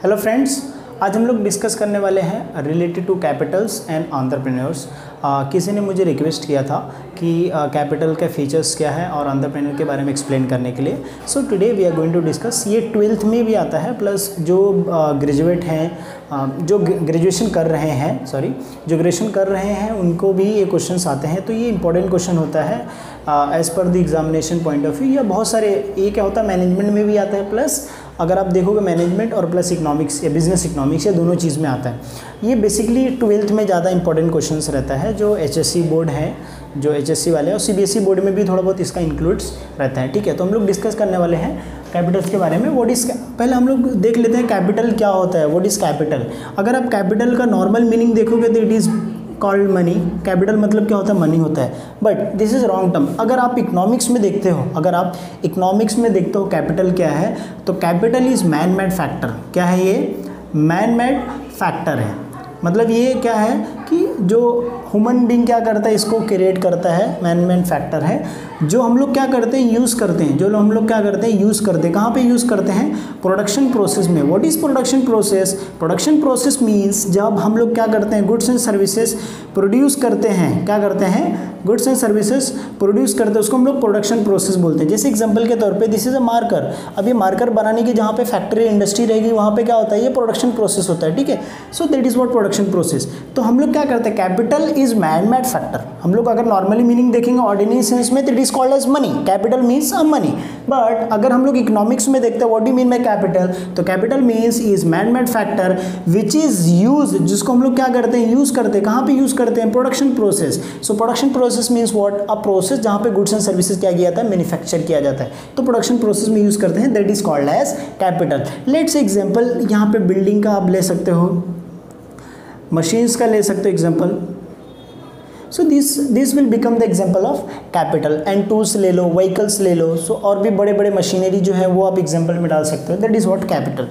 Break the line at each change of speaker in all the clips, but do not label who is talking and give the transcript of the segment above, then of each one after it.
Hello friends, आज हम लोग डिस्कस करने वाले हैं related to capitals and entrepreneurs. किसी ने मुझे रिक्वेस्ट किया था कि कैपिटल के फीचर्स क्या है और एंटरप्रेन्योर के बारे में एक्सप्लेन करने के लिए। So today we are going to discuss. ये 12th में भी आता है, प्लस जो ग्रेजुएट हैं, जो ग्रेजुएशन कर रहे हैं उनको भी ये क्वेश्चंस आते हैं। तो ये इंपॉर्टेंट क्वेश्चन होता है as per the examination point of view. या बहुत सारे ये क्या होता है, मैनेजमेंट में भी आता है, प्लस अगर आप देखोगे मैनेजमेंट और प्लस इकोनॉमिक्स या बिजनेस इकोनॉमिक्स या दोनों चीज़ में आता है। ये बेसिकली 12th में ज़्यादा इंपॉर्टेंट क्वेश्चंस रहता है। जो HSC बोर्ड है, जो HSC वाले और CBSE बोर्ड में भी थोड़ा बहुत इसका इंक्लूड्स रहता है। ठीक है, तो हम लोग डिस्कस करने वाले हैं कैपिटल्स के बारे में। व्हाट इज़, पहले हम लोग देख लेते हैं कैपिटल क्या होता है। What is capital? अगर आप कैपिटल का नॉर्मल मीनिंग देखोगे तो it is called money. Capital मतलब क्या होता है? मनी होता है। But this is wrong term. अगर आप इकोनॉमिक्स में देखते हो कैपिटल क्या है, तो capital is man made factor. क्या है ये? मैन मेड फैक्टर है। मतलब ये क्या है कि जो ह्यूमन बीइंग क्या करता है, इसको क्रिएट करता है, मैन मेड फैक्टर है। जो हम लोग क्या करते हैं, यूज़ करते हैं, कहाँ पे यूज़ करते हैं? प्रोडक्शन प्रोसेस में। What is production process? Production process means जब हम लोग क्या करते हैं, गुड्स एंड सर्विसेज प्रोड्यूस करते हैं। क्या करते हैं? गुड्स एंड सर्विसेज प्रोड्यूस करते हैं, उसको हम लोग प्रोडक्शन प्रोसेस बोलते हैं। जैसे एग्जांपल के तौर पे दिस इज़ अ मार्कर। अब ये मार्कर बनाने की जहाँ पे फैक्ट्री इंडस्ट्री रहेगी, वहाँ पे क्या होता है? ये प्रोडक्शन प्रोसेस होता है। ठीक है, so that is what production process. तो हम लोग क्या करते हैं, capital is man made factor. हम लोग अगर नॉर्मली मीनिंग देखेंगे ऑर्डिनरी सेंस में, तो it is called as money. Capital means money. But अगर हम लोग इकोनॉमिक्स में देखते हैं, what do mean by capital, तो capital means is man made factor which is use, जिसको हम लोग क्या करते हैं, यूज करते हैं। कहाँ पे यूज करते हैं? Production process. So production process means what? A process जहाँ पे गुड्स एंड सर्विसेज क्या किया जाता है, मैन्युफैक्चर किया जाता है। तो प्रोडक्शन प्रोसेस में यूज करते हैं, that is called as capital. Let's example, यहाँ पे बिल्डिंग का आप ले सकते हो, मशीन्स का ले सकते हो example. So this will become the example of capital. And tools ले लो, व्हीकल्स ले लो, सो और भी बड़े बड़े मशीनरी जो है वो आप एग्जांपल में डाल सकते हो। That is what capital.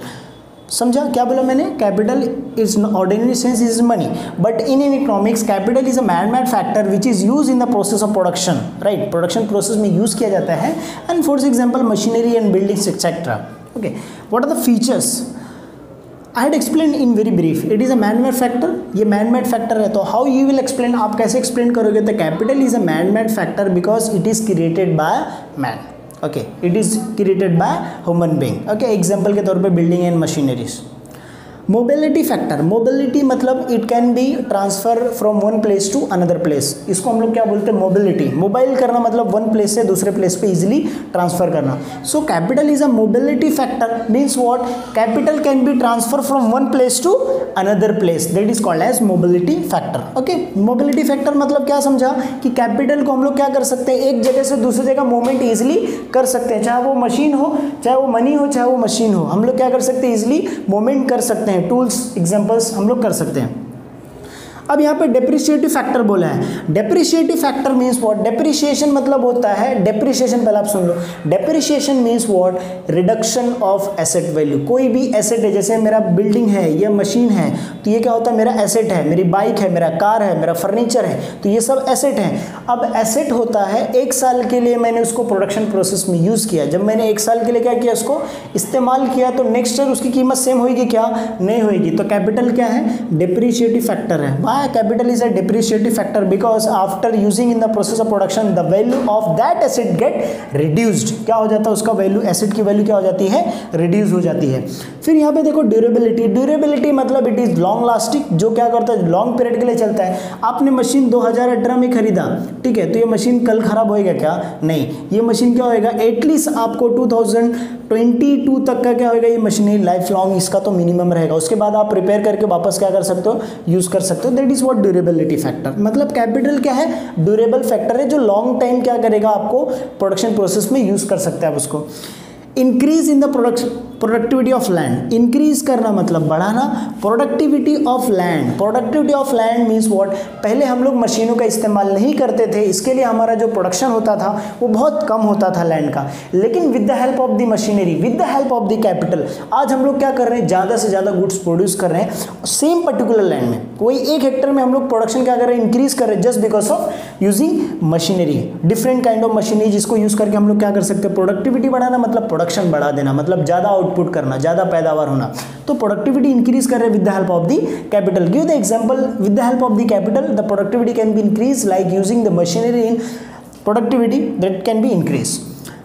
समझा क्या बोला मैंने? Capital is ordinary sense is money, but in economics capital is a man made factor which is use in the process of production. Right, production process में use किया जाता है। And for example machinery and buildings etcetera. Okay, what are the features? I had explained in very brief. It is a man-made factor. ये man-made factor है, तो how you will explain? आप कैसे explain करोगे? The capital is a man-made factor because it is created by man. Okay, it is created by human being. Okay, example के तौर पे building and machineries. Mobility factor. Mobility मतलब it can be transfer from one place to another place. इसको हम लोग क्या बोलते हैं? मोबिलिटी। मोबाइल करना मतलब वन प्लेस से दूसरे प्लेस पे इजीली ट्रांसफर करना। So capital is a mobility factor means what? Capital can be transfer from one place to another place, that is called as mobility factor. Okay, mobility factor मतलब क्या समझा कि capital को हम लोग क्या कर सकते हैं, एक जगह से दूसरी जगह मूवमेंट इजिली कर सकते हैं। चाहे वो मशीन हो, चाहे वो मनी हो, चाहे वो मशीन हो, हम लोग क्या कर सकते हैं, इजिली मूवमेंट कर सकते हैं। टूल्स एग्जांपल्स हम लोग कर सकते हैं। अब यहाँ पे डेप्रिशिएटिव फैक्टर बोला है। Depreciative factor means what? Depreciation मतलब होता है, डेप्रिशिएशन पहले आप सुन लो। Depreciation means what? Reduction of asset value. कोई भी एसेट है, जैसे मेरा बिल्डिंग है या मशीन है, तो ये क्या होता है? मेरा एसेट है, मेरी बाइक है, मेरा कार है, मेरा फर्नीचर है, तो ये सब एसेट है। अब एसेट होता है, एक साल के लिए मैंने उसको प्रोडक्शन प्रोसेस में यूज़ किया। जब मैंने एक साल के लिए क्या किया, उसको इस्तेमाल किया, तो नेक्स्ट ईयर उसकी कीमत सेम होगी क्या? नहीं होगी। तो कैपिटल क्या है? डेप्रिशिएटिव फैक्टर है। Capital is a depreciative factor because after using in the process of production the value of that asset get reduced। क्या हो जाता है? उसका वैल्यू, एसेट की वैल्यू क्या हो जाती है? रिड्यूस हो जाती है। फिर यहाँ पे देखो ड्यूरेबिलिटी। ड्यूरेबिलिटी मतलब इट इज लॉन्ग लास्टिंग, जो क्या करता है, लॉन्ग पीरियड के लिए चलता है। आपने मशीन 2018 में खरीदा, ठीक है, तो ये मशीन कल खराब होएगा क्या? नहीं, ये मशीन क्या होएगा, एटलीस्ट आपको 2022 तक का क्या होएगा, ये मशीनरी लाइफ लॉन्ग इसका तो मिनिमम रहेगा। उसके बाद आप रिपेयर करके वापस क्या कर सकते हो, यूज कर सकते हो। That is what durability factor. मतलब कैपिटल क्या है? ड्यूरेबल फैक्टर है, जो लॉन्ग टाइम क्या करेगा, आपको प्रोडक्शन प्रोसेस में यूज कर सकते हैं आप उसको। Increase in the productivity of land. Increase करना मतलब बढ़ाना, productivity of land. Productivity of land means what? पहले हम लोग मशीनों का इस्तेमाल नहीं करते थे, इसके लिए हमारा जो प्रोडक्शन होता था वो बहुत कम होता था लैंड का। लेकिन with the help of the machinery, with the help of the capital, आज हम लोग क्या कर रहे हैं, ज़्यादा से ज़्यादा गुड्स प्रोड्यूस कर रहे हैं सेम पर्टिकुलर लैंड में। कोई एक हेक्टर में हम लोग प्रोडक्शन क्या कर रहे हैं, इंक्रीज कर रहे हैं, just because of using machinery, different kind of machinery, जिसको यूज करके हम लोग क्या कर सकते हैं, प्रोडक्टिविटी बढ़ाना मतलब प्रोडक्शन बढ़ा देना, मतलब ज़्यादा आउटपुट आउटपुट करना, ज़्यादा पैदावार होना। तो प्रोडक्टिविटी इंक्रीज कर रहे with the help of the capital. Give the example with the help of the capital the productivity can be increase like using the machinery in productivity that can be increase.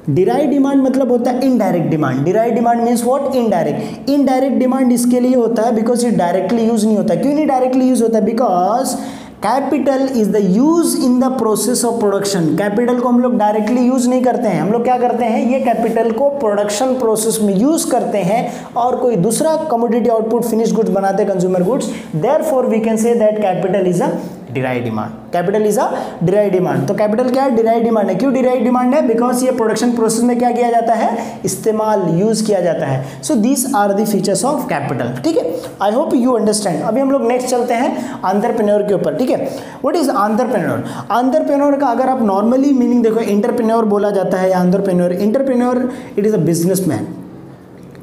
Derive demand मतलब होता है indirect demand. Derive demand means what? Indirect. Indirect demand इसके लिए होता है because ये directly use नहीं होता। क्यों नहीं डायरेक्टली यूज होता है? Because capital is the use in the process of production. Capital को हम लोग डायरेक्टली यूज नहीं करते हैं, हम लोग क्या करते हैं, ये कैपिटल को प्रोडक्शन प्रोसेस में यूज करते हैं और कोई दूसरा कमोडिटी आउटपुट फिनिश गुड्स बनाते हैं, consumer goods. Therefore we can say that capital is a derive demand. Capital is a derive demand. तो कैपिटल क्या है? डिराइव डिमांड है। क्यों डिराइव डिमांड है? बिकॉज ये प्रोडक्शन प्रोसेस में क्या किया जाता है? इस्तेमाल, यूज किया जाता है। So these are the features of capital. ठीक है, आई होप यू अंडरस्टैंड। अभी हम लोग नेक्स्ट चलते हैं एंटरप्रेन्योर के ऊपर। ठीक है, व्हाट इज एंटरप्रेन्योर? एंटरप्रेन्योर का अगर आप नॉर्मली मीनिंग देखो, एंटरप्रेन्योर बोला जाता है या entrepreneur. Entrepreneur it is a businessman.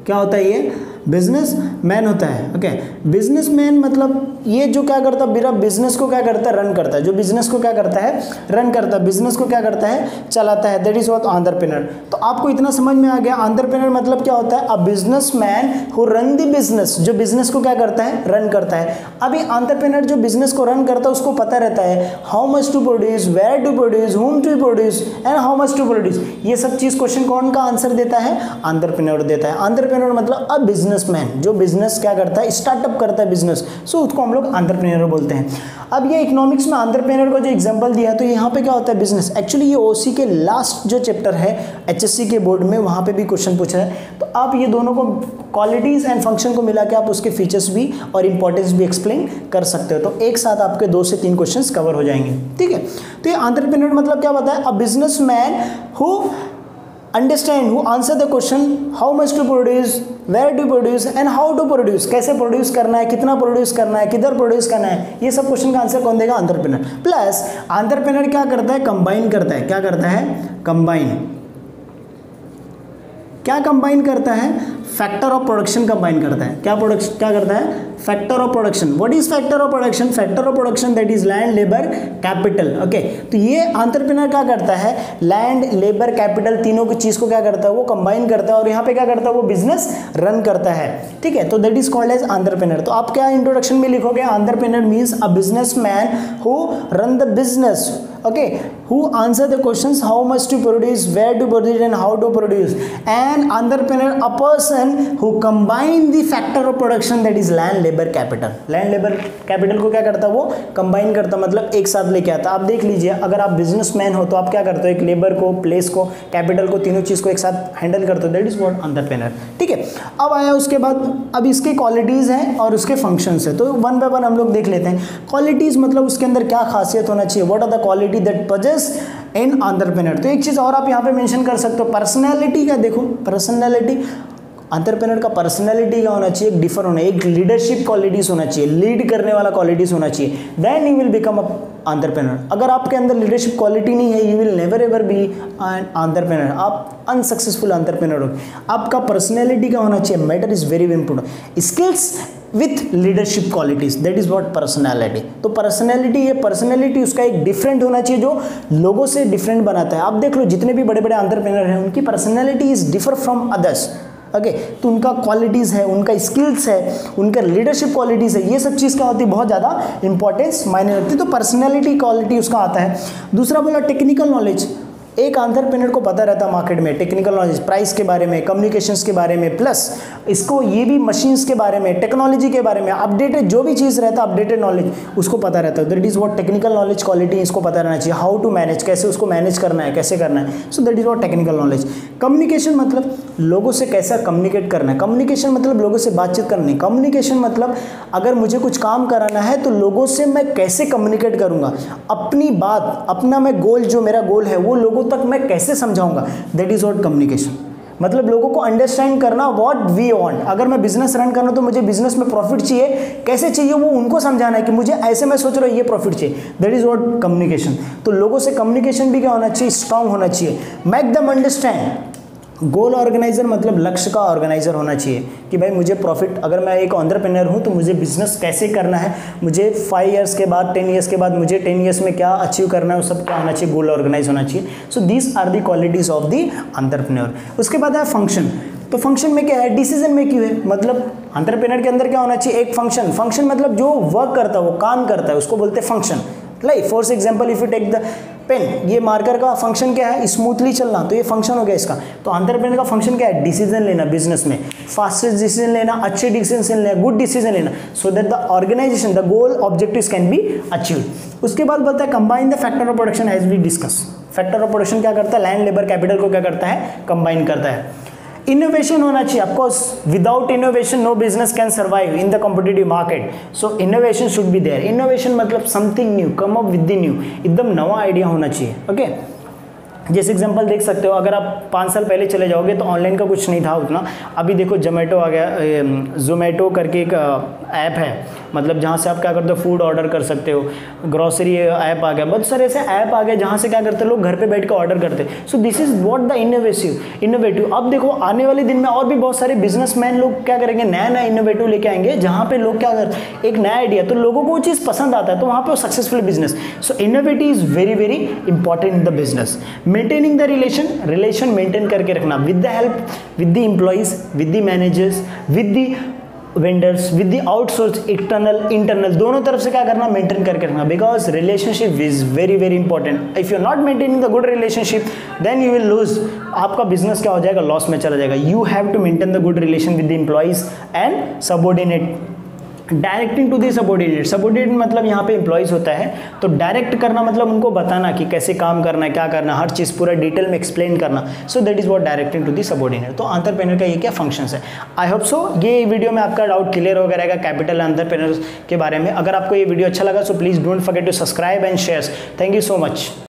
क्या होता है ये? बिजनेस मैन होता है। ओके, बिजनेसमैन मतलब ये जो क्या करता है, मेरा बिजनेस को क्या करता है? रन करता है। जो बिजनेस को क्या करता है? रन करता है। बिजनेस को क्या करता है? चलाता है। That is what entrepreneur. तो आपको इतना समझ में आ गया एंटरप्रेन्योर मतलब क्या होता है? अ businessman who run the business. जो बिजनेस को क्या करता है? रन करता है। अभी एंटरप्रेन्योर जो बिजनेस को रन करता है उसको पता रहता है how much to produce, where to produce, whom to produce and how much to produce. ये सब चीज क्वेश्चन कौन का आंसर देता है? एंटरप्रेन्योर देता है। एंटरप्रेन्योर मतलब अ बिजनेसमैन जो बिजनेस क्या करता है? स्टार्टअप करता है बिजनेस। सो उसको हम लोग एंटरप्रेन्योर बोलते हैं। अब ये इकोनॉमिक्स में एंटरप्रेन्योर का जो एग्जांपल दिया है, तो यहाँ पे क्या होता है? बिजनेस। एक्चुअली ये ओसी के लास्ट जो चैप्टर है एचएससी के बोर्ड में, वहाँ पे भी क्वेश्चन पूछा है। तो आप ये दोनों को क्वालिटीज एंड फंक्शन को मिला के आप उसके फीचर्स भी और इंपॉर्टेंस भी एक्सप्लेन कर सकते हो। तो एक साथ आपके 2 से 3 क्वेश्चन कवर हो जाएंगे। ठीक है, तो ये एंटरप्रेन्योर मतलब क्या बताया? A businessman who understand, who answer the question how much to produce, where to produce and how to produce. कैसे प्रोड्यूस करना है, कितना प्रोड्यूस करना है, किधर प्रोड्यूस करना है, ये सब क्वेश्चन का आंसर कौन देगा? एंटरप्रेन्योर। प्लस एंटरप्रेन्योर क्या करता है? कंबाइन करता है। क्या करता है? कंबाइन। क्या कंबाइन करता है? फैक्टर ऑफ प्रोडक्शन कंबाइन करता है। क्या करता है? Factor of production. What is factor of production? Factor of production that is land, labour, capital. Okay, तो ये एंटरप्रेन्योर क्या करता है? लैंड, लेबर, कैपिटल तीनों की चीज को क्या करता है? वो कंबाइन करता है और यहाँ पे क्या करता है? वो बिजनेस रन करता है। ठीक है, तो that is called as entrepreneur. तो आप क्या इंट्रोडक्शन में लिखोगे? Entrepreneur means a businessman who run the business, okay, who answer the questions how much to produce, where to produce and how to produce. And entrepreneur, a person who combine the factor of production that is land, labor, capital. land, labor, capital को क्या करता है? वो combine करता, मतलब एक साथ लेके आता। आप देख लीजिए, अगर आप बिजनेसमैन हो तो आप क्या करते हो? एक लेबर को, प्लेस को, कैपिटल को, तीनों चीज को एक साथ हैंडल करते हो। That is what entrepreneur. ठीक है, अब आया उसके बाद, अब इसके क्वालिटीज हैं और उसके फंक्शंस है, तो वन बाय वन हम लोग देख लेते हैं। क्वालिटीज मतलब उसके अंदर क्या खासियत होना चाहिए? What are the quality that possess in entrepreneur। तो एक चीज और आप यहाँ पे मेंशन कर सकते हो, पर्सनैलिटी का। देखो पर्सनैलिटी, एंटरप्रेन्योर का पर्सनैलिटी क्या होना चाहिए? डिफर होना, एक लीडरशिप क्वालिटीज होना चाहिए, लीड करने वाला क्वालिटीज होना चाहिए। Then you will become a entrepreneur. अगर आपके अंदर लीडरशिप क्वालिटी नहीं है, you will never ever be an entrepreneur. आप अनसक्सेसफुल एंटरप्रेन्योर हो। आपका पर्सनैलिटी क्या होना चाहिए? Matter is very important. Skills with leadership qualities, that is what personality. तो पर्सनैलिटी, ये पर्सनैलिटी उसका एक डिफरेंट होना चाहिए जो लोगों से डिफरेंट बनाता है। आप देख लो जितने भी बड़े बड़े एंटरप्रेन्योर हैं, उनकी personality is differ from others. Okay, तो उनका क्वालिटीज़ है, उनका स्किल्स है, उनका लीडरशिप क्वालिटीज़ है, ये सब चीज़ क्या होती है? बहुत ज़्यादा इंपॉर्टेंस मायने रखती है। तो पर्सनैलिटी क्वालिटी उसका आता है। दूसरा बोला टेक्निकल नॉलेज। एक एंटरप्रेन्योर को पता रहता है मार्केट में टेक्निकल नॉलेज, प्राइस के बारे में, कम्युनिकेशंस के बारे में, प्लस इसको ये भी मशीन्स के बारे में, टेक्नोलॉजी के बारे में, अपडेटेड जो भी चीज़ रहता है, अपडेटेड नॉलेज उसको पता रहता है। That is what technical knowledge quality, इसको पता रहना चाहिए। हाउ टू मैनेज, कैसे उसको मैनेज करना है, कैसे करना है। So that is what technical knowledge. Communication मतलब लोगों से कैसा कम्युनिकेट करना है। कम्युनिकेशन मतलब लोगों से बातचीत करनी। कम्युनिकेशन मतलब अगर मुझे कुछ काम कराना है तो लोगों से मैं कैसे कम्युनिकेट करूँगा, अपनी बात, अपना मैं गोल, जो मेरा गोल है वो लोगों तक मैं कैसे समझाऊंगा। That is what communication. मतलब लोगों को अंडरस्टैंड करना व्हाट वी वांट। अगर मैं बिजनेस रन कर रहा हूं तो मुझे बिजनेस में प्रॉफिट चाहिए, कैसे चाहिए वो उनको समझाना है कि मुझे ऐसे मैं सोच रहा हूँ ये प्रॉफिट चाहिए। That is what communication. तो लोगों से कम्युनिकेशन भी क्या होना चाहिए? स्ट्रांग होना चाहिए। Make them understand. Goal organiser मतलब लक्ष्य का ऑर्गेनाइजर होना चाहिए कि भाई मुझे प्रॉफिट, अगर मैं एक एंटरप्रेन्योर हूँ तो मुझे बिजनेस कैसे करना है, मुझे 5 इयर्स के बाद, 10 इयर्स के बाद मुझे 10 इयर्स में क्या अचीव करना है, वो सब क्या होना चाहिए? गोल ऑर्गेनाइज होना चाहिए। So these are the qualities of the entrepreneur. उसके बाद है फंक्शन। तो फंक्शन में क्या है, डिसीजन मेकिंग है। मतलब एंटरप्रेन्योर के अंदर क्या होना चाहिए, एक फंक्शन। फंक्शन मतलब जो वर्क करता है, वो काम करता है, उसको बोलते हैं function. Like for example if you take the pen, ये मार्कर का फंक्शन क्या है, स्मूथली चलना, तो ये फंक्शन हो गया इसका। तो एंटरप्रेन्योर का फंक्शन क्या है, डिसीजन लेना बिजनेस में, फास्टेस्ट डिसीजन लेना, अच्छे डिसीजन लेना, गुड डिसीजन लेना, so that the organization the goal objectives can be achieved. उसके बाद बोलता है combine the factor of production as we discuss. Factor of production क्या करता है, लैंड लेबर कैपिटल को क्या करता है, कंबाइन करता है। इनोवेशन होना चाहिए, of course without innovation no business can survive in the competitive market, so innovation should be there. Innovation मतलब something new, come up with the new, एकदम नवा आइडिया होना चाहिए। ओके, जैसे एग्जांपल देख सकते हो, अगर आप 5 साल पहले चले जाओगे तो ऑनलाइन का कुछ नहीं था उतना। अभी देखो जोमेटो आ गया, जोमेटो करके एक ऐप है, मतलब जहाँ से आप क्या करते हो, फूड ऑर्डर कर सकते हो। ग्रॉसरी ऐप आ गया, बहुत सारे ऐसे ऐप आ गए जहाँ से क्या करते हैं, लोग घर पे बैठ के ऑर्डर करते हैं। So this is what the innovative. अब देखो आने वाले दिन में और भी बहुत सारे बिजनेसमैन लोग क्या करेंगे, नया नया इनोवेटिव लेके आएंगे, जहाँ पे लोग क्या करते हैं, एक नया आइडिया, तो लोगों को वो चीज़ पसंद आता है, तो वहाँ पे वो successful business. So innovative is very very important in the business. Maintaining the relation maintain करके रखना with the help with the employees, with the managers, with the vendors, with the outsource, external internal, दोनों तरफ से क्या करना, maintain करके रखना। Because relationship is very very important. If you are not maintaining the good relationship then you will lose, आपका business क्या हो जाएगा, लॉस में चला जाएगा। You have to maintain the good relation with the employees and subordinate. Directing to the subordinate, subordinate मतलब यहाँ पे एम्प्लॉइज होता है, तो डायरेक्ट करना मतलब उनको बताना कि कैसे काम करना है, क्या करना है, हर चीज़ पूरा डिटेल में एक्सप्लेन करना। So that is what directing to the subordinate. तो एंटरप्रेन्योर का ये क्या फंक्शंस है। आई होप सो ये वीडियो में आपका डाउट क्लियर हो रहेगा कैपिटल एंटरप्रेन्योर्स के बारे में। अगर आपको ये वीडियो अच्छा लगा so please don't forget to subscribe and share. Thank you so much.